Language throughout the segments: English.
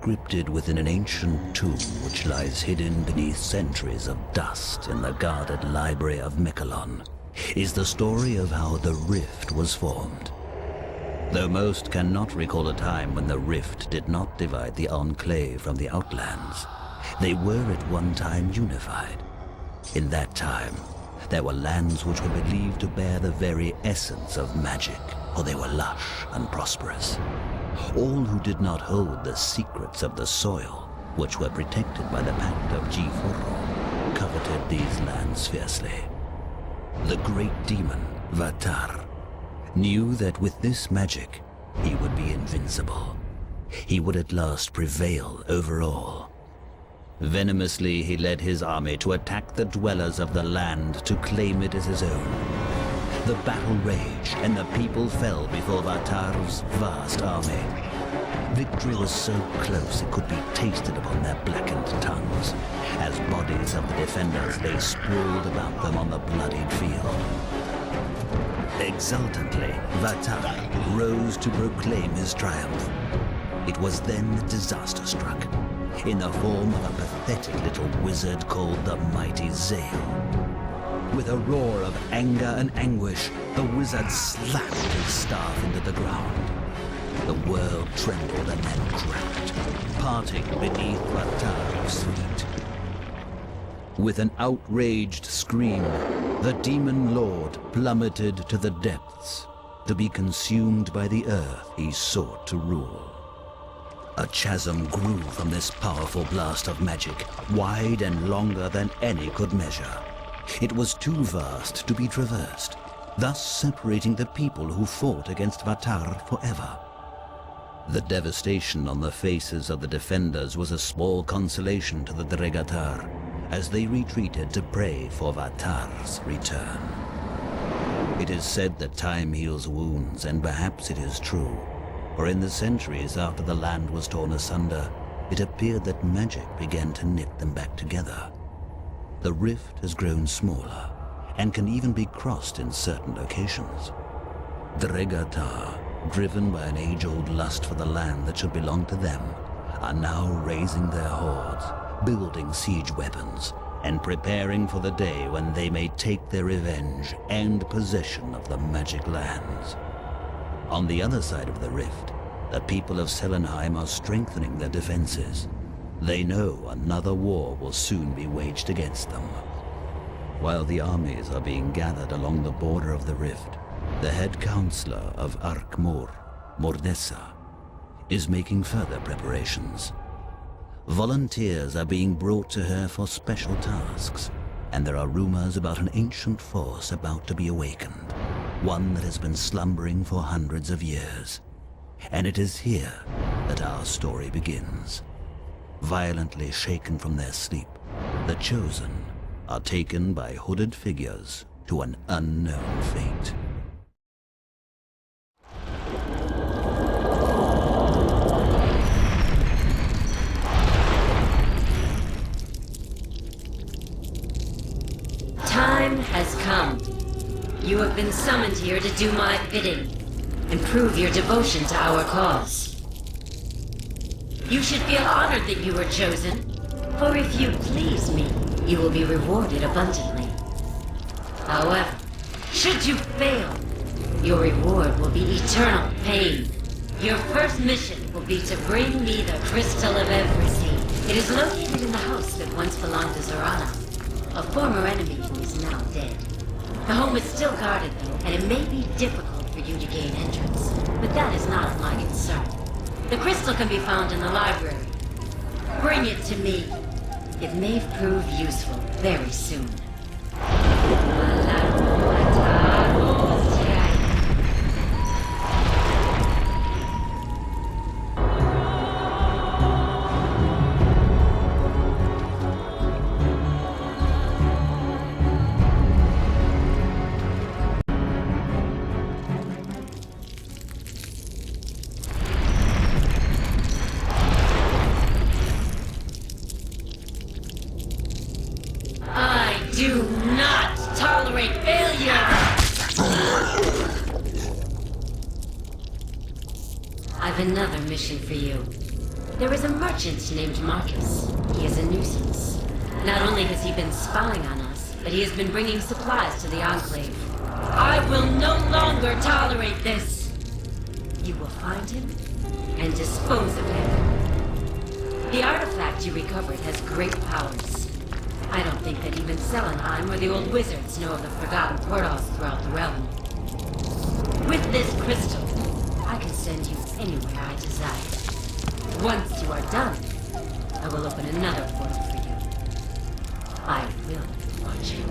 encrypted within an ancient tomb which lies hidden beneath centuries of dust in the guarded library of Miquelon, is the story of how the Rift was formed. Though most cannot recall a time when the Rift did not divide the Enclave from the Outlands, they were at one time unified. In that time, there were lands which were believed to bear the very essence of magic, for they were lush and prosperous. All who did not hold the secrets of the soil, which were protected by the Pact of G4, coveted these lands fiercely. The great demon, Vatar, knew that with this magic, he would be invincible. He would at last prevail over all. Venomously, he led his army to attack the dwellers of the land to claim it as his own. The battle raged, and the people fell before Vatar's vast army. Victory was so close it could be tasted upon their blackened tongues, as bodies of the defenders lay sprawled about them on the bloodied field. Exultantly, Vatar rose to proclaim his triumph. It was then that disaster struck, in the form of a pathetic little wizard called the Mighty Zale. With a roar of anger and anguish, the wizard slapped his staff into the ground. The world trembled and then cracked, parting beneath Vatar's feet. With an outraged scream, the demon lord plummeted to the depths, to be consumed by the earth he sought to rule. A chasm grew from this powerful blast of magic, wide and longer than any could measure. It was too vast to be traversed, thus separating the people who fought against Vatar forever. The devastation on the faces of the defenders was a small consolation to the Dregatar, as they retreated to pray for Vatar's return. It is said that time heals wounds, and perhaps it is true. For in the centuries after the land was torn asunder, it appeared that magic began to knit them back together. The rift has grown smaller, and can even be crossed in certain locations. The Dregatar, driven by an age-old lust for the land that should belong to them, are now raising their hordes, building siege weapons, and preparing for the day when they may take their revenge and possession of the magic lands. On the other side of the rift, the people of Selenheim are strengthening their defenses. They know another war will soon be waged against them. While the armies are being gathered along the border of the rift, the head counselor of Arkmur, Mordessa, is making further preparations. Volunteers are being brought to her for special tasks, and there are rumors about an ancient force about to be awakened, one that has been slumbering for hundreds of years. And it is here that our story begins. Violently shaken from their sleep, the Chosen are taken by hooded figures to an unknown fate. Time has come. You have been summoned here to do my bidding and prove your devotion to our cause. You should feel honored that you were chosen, for if you please me, you will be rewarded abundantly. However, should you fail, your reward will be eternal pain. Your first mission will be to bring me the Crystal of Everseed. It is located in the house that once belonged to Zorana, a former enemy who is now dead. The home is still guarded, and it may be difficult for you to gain entrance, but that is not of my concern. The crystal can be found in the library. Bring it to me. It may prove useful very soon. Do not tolerate failure! I've another mission for you. There is a merchant named Marcus. He is a nuisance. Not only has he been spying on us, but he has been bringing supplies to the Enclave. I will no longer tolerate this! You will find him and dispose of him. The artifact you recovered has great powers. I don't think that even Selenheim or the old wizards know of the forgotten portals throughout the realm. With this crystal, I can send you anywhere I desire. Once you are done, I will open another portal for you. I will watch you.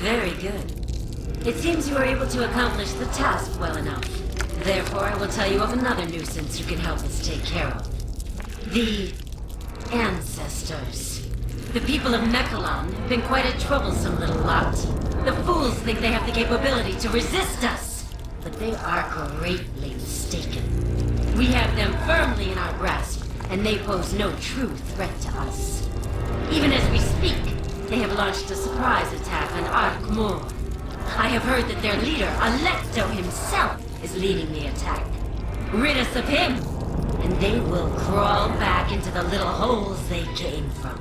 Very good. It seems you were able to accomplish the task well enough. Therefore, I will tell you of another nuisance you can help us take care of. The ancestors. The people of Mechalon have been quite a troublesome little lot. The fools think they have the capability to resist us, but they are greatly mistaken. We have them firmly in our grasp, and they pose no true threat to us. Even as we speak, they have launched a surprise attack on Arkmore. I have heard that their leader, Alecto himself, is leading the attack. Rid us of him, and they will crawl back into the little holes they came from.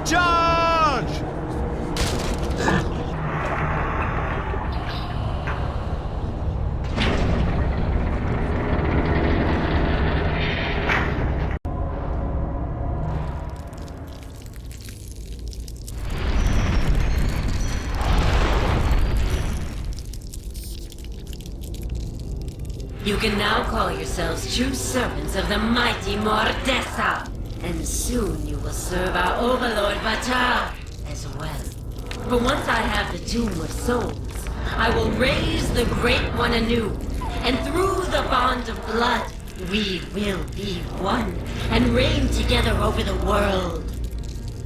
Charge! You can now call yourselves true servants of the mighty Mordessa, and soon you will serve our overlord Vatar as well. For once I have the Tomb of Souls, I will raise the Great One anew, and through the bond of blood, we will be one, and reign together over the world.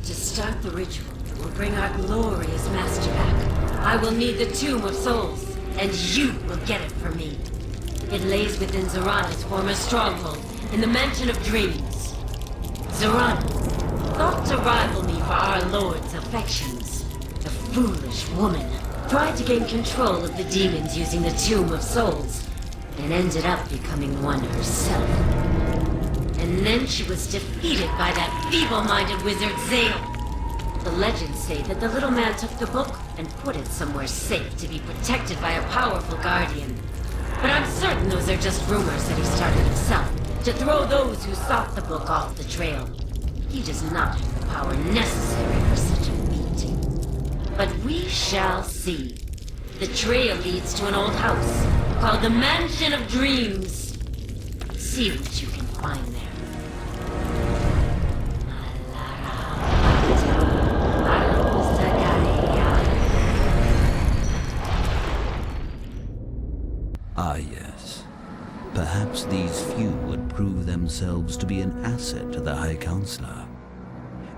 To start the ritual, we'll bring our glorious master back. I will need the Tomb of Souls, and you will get it for me. It lays within Zorana's former stronghold, in the Mansion of Dreams. Zorana, thought to rival me for our lord's affections. The foolish woman tried to gain control of the demons using the Tomb of Souls, and ended up becoming one herself. And then she was defeated by that feeble-minded wizard Zale. The legends say that the little man took the book and put it somewhere safe to be protected by a powerful guardian. But I'm certain those are just rumors that he started himself, to throw those who sought the book off the trail. He does not have the power necessary for such a feat. But we shall see. The trail leads to an old house, called the Mansion of Dreams. See what you can find there. Ah, yes. Perhaps these few would prove themselves to be an asset to the High Counselor.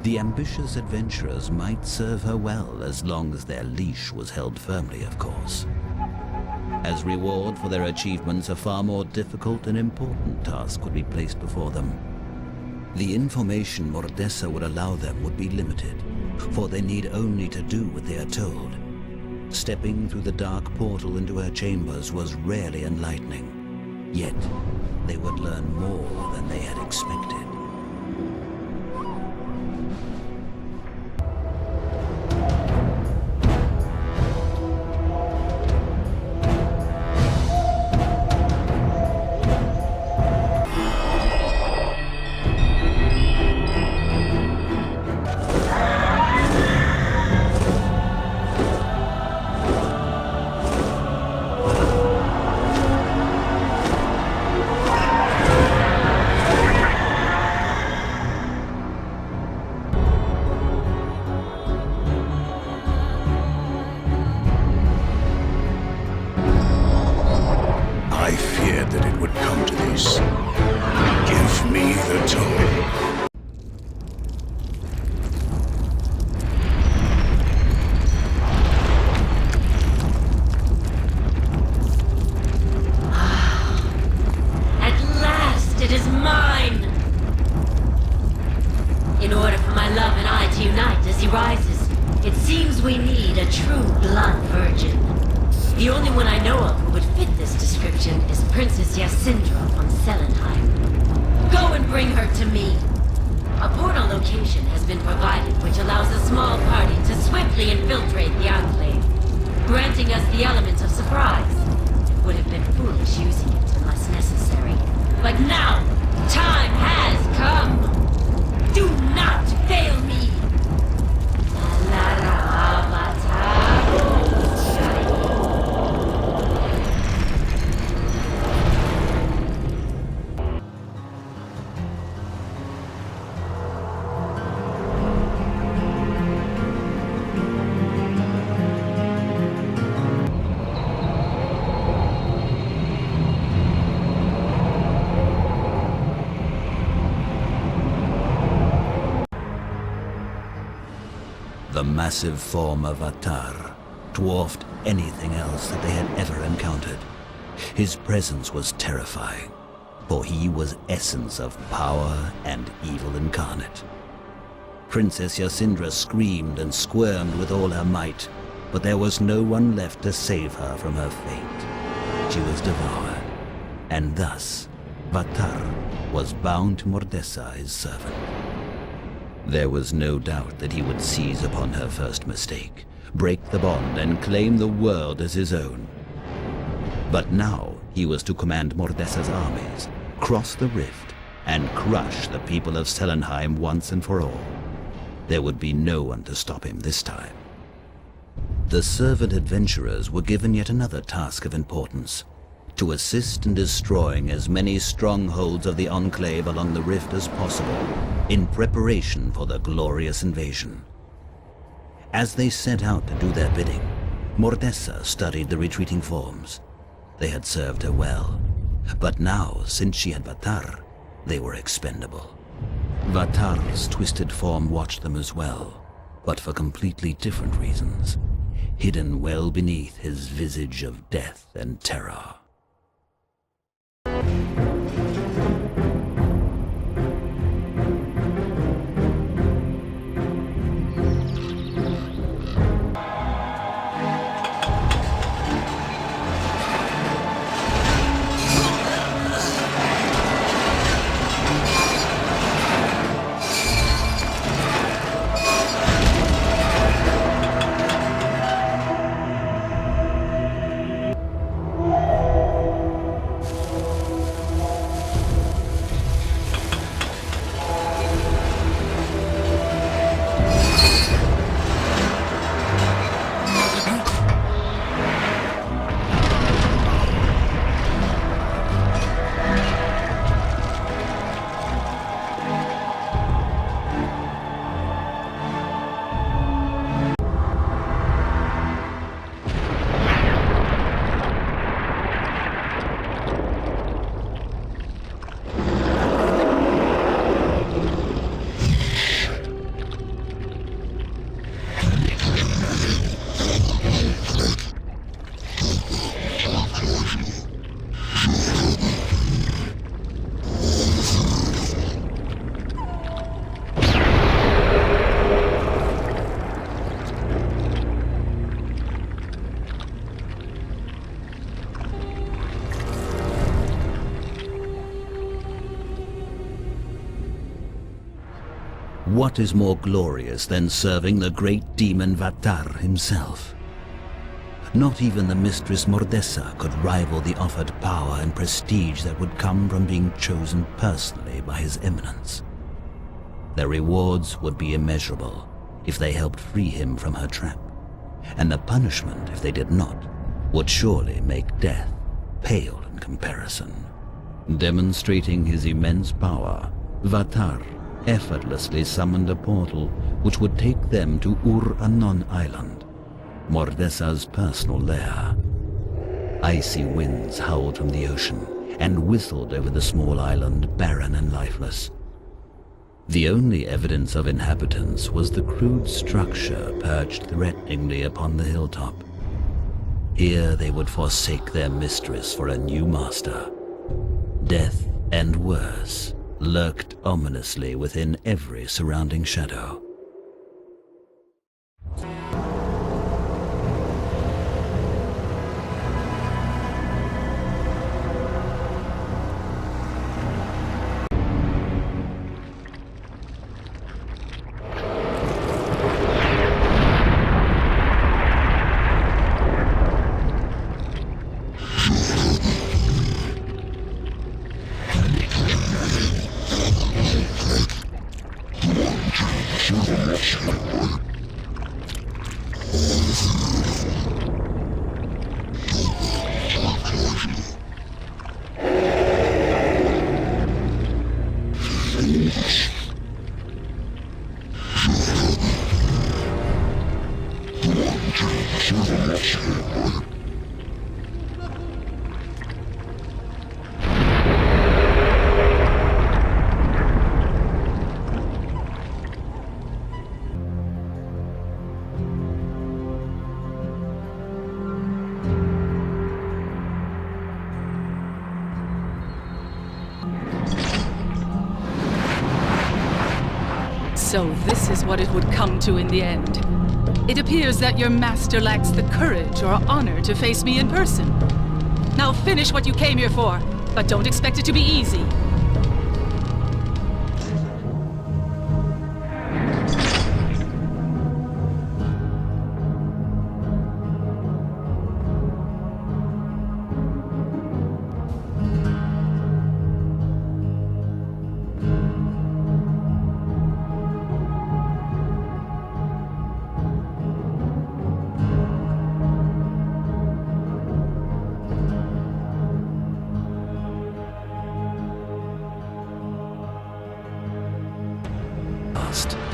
The ambitious adventurers might serve her well as long as their leash was held firmly, of course. As reward for their achievements, a far more difficult and important task would be placed before them. The information Mordessa would allow them would be limited, for they need only to do what they are told. Stepping through the dark portal into her chambers was rarely enlightening. Yet, they would learn more than they had expected. it would come to this. Give me the time. At last, it is mine! In order for my love and I to unite as he rises, it seems we need a true blood virgin. The only one I know of who would fit this description is Princess Yasindra from Selenheim. Go and bring her to me. A portal location has been provided which allows a small party to swiftly infiltrate the Enclave, granting us the element of surprise. It would have been foolish using it unless necessary. But now, time has come! Do not fail me! The massive form of Vatar dwarfed anything else that they had ever encountered. His presence was terrifying, for he was essence of power and evil incarnate. Princess Yasindra screamed and squirmed with all her might, but there was no one left to save her from her fate. She was devoured, and thus Vatar was bound to Mordessa, his servant. There was no doubt that he would seize upon her first mistake, break the bond, and claim the world as his own. But now he was to command Mordessa's armies, cross the rift, and crush the people of Selenheim once and for all. There would be no one to stop him this time. The servant adventurers were given yet another task of importance: to assist in destroying as many strongholds of the Enclave along the rift as possible, in preparation for the glorious invasion. As they set out to do their bidding, Mordessa studied the retreating forms. They had served her well, but now, since she had Vatar, they were expendable. Vatar's twisted form watched them as well, but for completely different reasons, hidden well beneath his visage of death and terror. What is more glorious than serving the great demon Vatar himself? Not even the Mistress Mordessa could rival the offered power and prestige that would come from being chosen personally by His Eminence. Their rewards would be immeasurable if they helped free him from her trap, and the punishment, if they did not, would surely make death pale in comparison. Demonstrating his immense power, Vatar effortlessly summoned a portal which would take them to Ur-Anon Island, Mordessa's personal lair. Icy winds howled from the ocean, and whistled over the small island, barren and lifeless. The only evidence of inhabitants was the crude structure perched threateningly upon the hilltop. Here they would forsake their mistress for a new master. Death and worse lurked ominously within every surrounding shadow. So this is what it would come to in the end. It appears that your master lacks the courage or honor to face me in person. Now finish what you came here for, but don't expect it to be easy.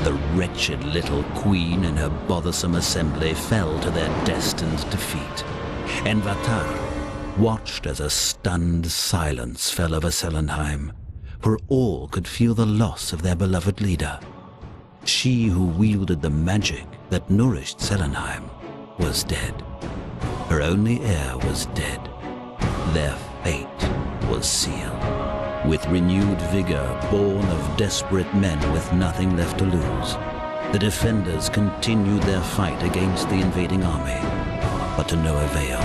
The wretched little queen and her bothersome assembly fell to their destined defeat, and Vatar watched as a stunned silence fell over Selenheim, for all could feel the loss of their beloved leader. She who wielded the magic that nourished Selenheim was dead. Her only heir was dead. Their fate was sealed. With renewed vigor, born of desperate men with nothing left to lose, the defenders continued their fight against the invading army, but to no avail.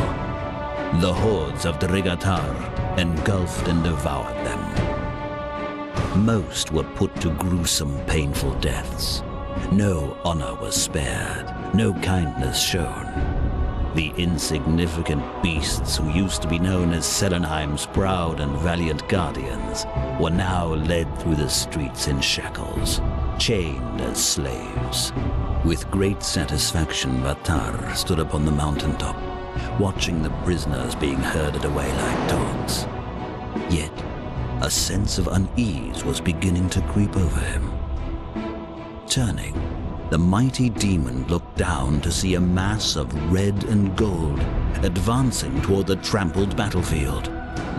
The hordes of Drigatar engulfed and devoured them. Most were put to gruesome, painful deaths. No honor was spared, no kindness shown. The insignificant beasts who used to be known as Selenheim's proud and valiant guardians were now led through the streets in shackles, chained as slaves. With great satisfaction, Vatar stood upon the mountaintop, watching the prisoners being herded away like dogs. Yet, a sense of unease was beginning to creep over him. Turning, the mighty demon looked down to see a mass of red and gold advancing toward the trampled battlefield.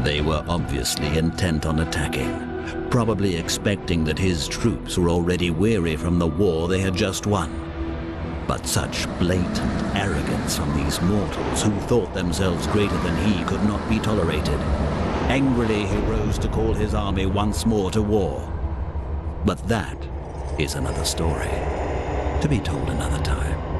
They were obviously intent on attacking, probably expecting that his troops were already weary from the war they had just won. But such blatant arrogance from these mortals who thought themselves greater than he could not be tolerated. Angrily he rose to call his army once more to war. But that is another story, to be told another time.